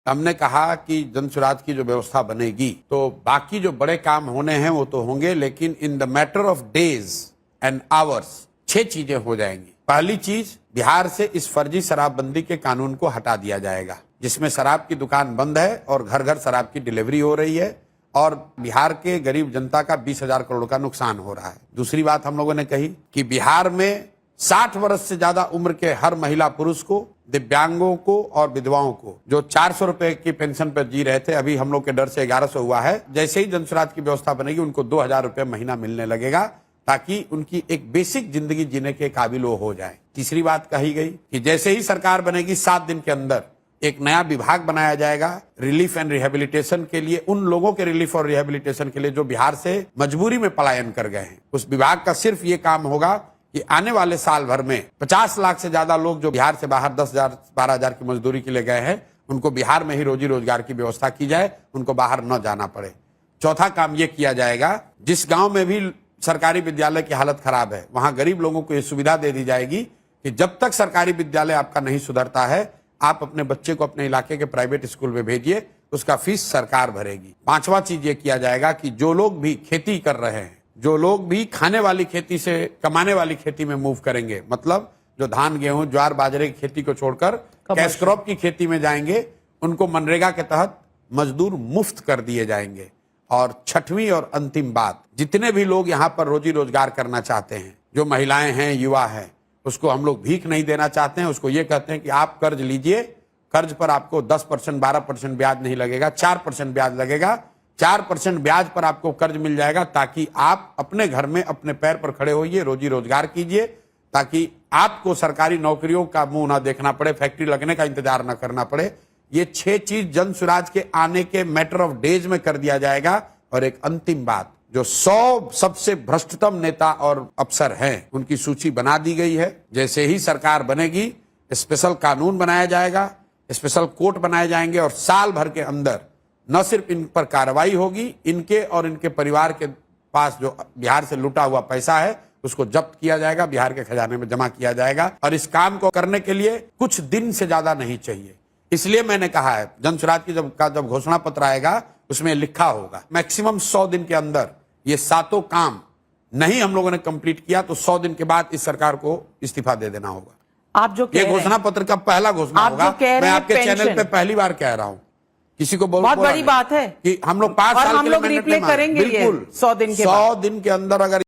हमने कहा कि जन सुराज की जो व्यवस्था बनेगी तो बाकी जो बड़े काम होने हैं वो तो होंगे, लेकिन in the matter of days and hours 6 चीजें हो जाएंगी। पहली चीज, बिहार से इस फर्जी शराबबंदी के कानून को हटा दिया जाएगा, जिसमें शराब की दुकान बंद है और घर घर शराब की डिलीवरी हो रही है और बिहार के गरीब जनता का 20,000 करोड़ का नुकसान हो रहा है। दूसरी बात हम लोगों ने कही कि बिहार में 60 वर्ष से ज्यादा उम्र के हर महिला पुरुष को, दिव्यांगों को और विधवाओं को, जो 400 रुपए की पेंशन पर जी रहे थे, अभी हम लोग के डर से 1100 हुआ है। जैसे ही जनसुराज की व्यवस्था बनेगी उनको 2,000 रुपए महीना मिलने लगेगा, ताकि उनकी एक बेसिक जिंदगी जीने के काबिल वो हो जाए। तीसरी बात कही गई कि जैसे ही सरकार बनेगी 7 दिन के अंदर एक नया विभाग बनाया जाएगा रिलीफ एंड रिहेबिलिटेशन के लिए, उन लोगों के रिलीफ और रिहेबिलिटेशन के लिए जो बिहार से मजबूरी में पलायन कर गए हैं। उस विभाग का सिर्फ ये काम होगा कि आने वाले साल भर में 50 लाख से ज्यादा लोग जो बिहार से बाहर 10,000 12,000 की मजदूरी के लिए गए हैं, उनको बिहार में ही रोजी रोजगार की व्यवस्था की जाए, उनको बाहर न जाना पड़े। चौथा काम ये किया जाएगा, जिस गांव में भी सरकारी विद्यालय की हालत खराब है वहां गरीब लोगों को ये सुविधा दे दी जाएगी कि जब तक सरकारी विद्यालय आपका नहीं सुधरता है, आप अपने बच्चे को अपने इलाके के प्राइवेट स्कूल में भेजिए, उसका फीस सरकार भरेगी। पांचवा चीज ये किया जाएगा कि जो लोग भी खेती कर रहे हैं, जो लोग भी खाने वाली खेती से कमाने वाली खेती में मूव करेंगे, मतलब जो धान गेहूं ज्वार बाजरे की खेती को छोड़कर कैश क्रॉप की खेती में जाएंगे, उनको मनरेगा के तहत मजदूर मुफ्त कर दिए जाएंगे। और छठवीं और अंतिम बात, जितने भी लोग यहाँ पर रोजी रोजगार करना चाहते हैं, जो महिलाएं हैं, युवा हैं, उसको हम लोग भीख नहीं देना चाहते हैं। उसको ये कहते हैं कि आप कर्ज लीजिए, कर्ज पर आपको 10% 12% ब्याज नहीं लगेगा, 4% ब्याज लगेगा। 4% ब्याज पर आपको कर्ज मिल जाएगा, ताकि आप अपने घर में अपने पैर पर खड़े होइए, रोजी रोजगार कीजिए, ताकि आपको सरकारी नौकरियों का मुंह ना देखना पड़े, फैक्ट्री लगने का इंतजार ना करना पड़े। ये 6 चीज जन सुराज के आने के मैटर ऑफ डेज में कर दिया जाएगा। और एक अंतिम बात, जो 100 सबसे भ्रष्टतम नेता और अफसर हैं, उनकी सूची बना दी गई है। जैसे ही सरकार बनेगी स्पेशल कानून बनाया जाएगा, स्पेशल कोर्ट बनाए जाएंगे और साल भर के अंदर न सिर्फ इन पर कार्रवाई होगी, इनके और इनके परिवार के पास जो बिहार से लूटा हुआ पैसा है उसको जब्त किया जाएगा, बिहार के खजाने में जमा किया जाएगा। और इस काम को करने के लिए कुछ दिन से ज्यादा नहीं चाहिए। इसलिए मैंने कहा है, जन सुराज की जब घोषणा पत्र आएगा उसमें लिखा होगा मैक्सिमम 100 दिन के अंदर ये 7 काम नहीं हम लोगों ने कंप्लीट किया तो 100 दिन के बाद इस सरकार को इस्तीफा दे देना होगा। आप जो ये घोषणा पत्र का पहला घोषणा होगा। मैं आपके चैनल पे पहली बार कह रहा हूं, किसी को बहुत बड़ी बात है कि हम लोग 5 साल के लिए रिप्ले करेंगे, बिल्कुल 100 दिन के 100 दिन के अंदर अगर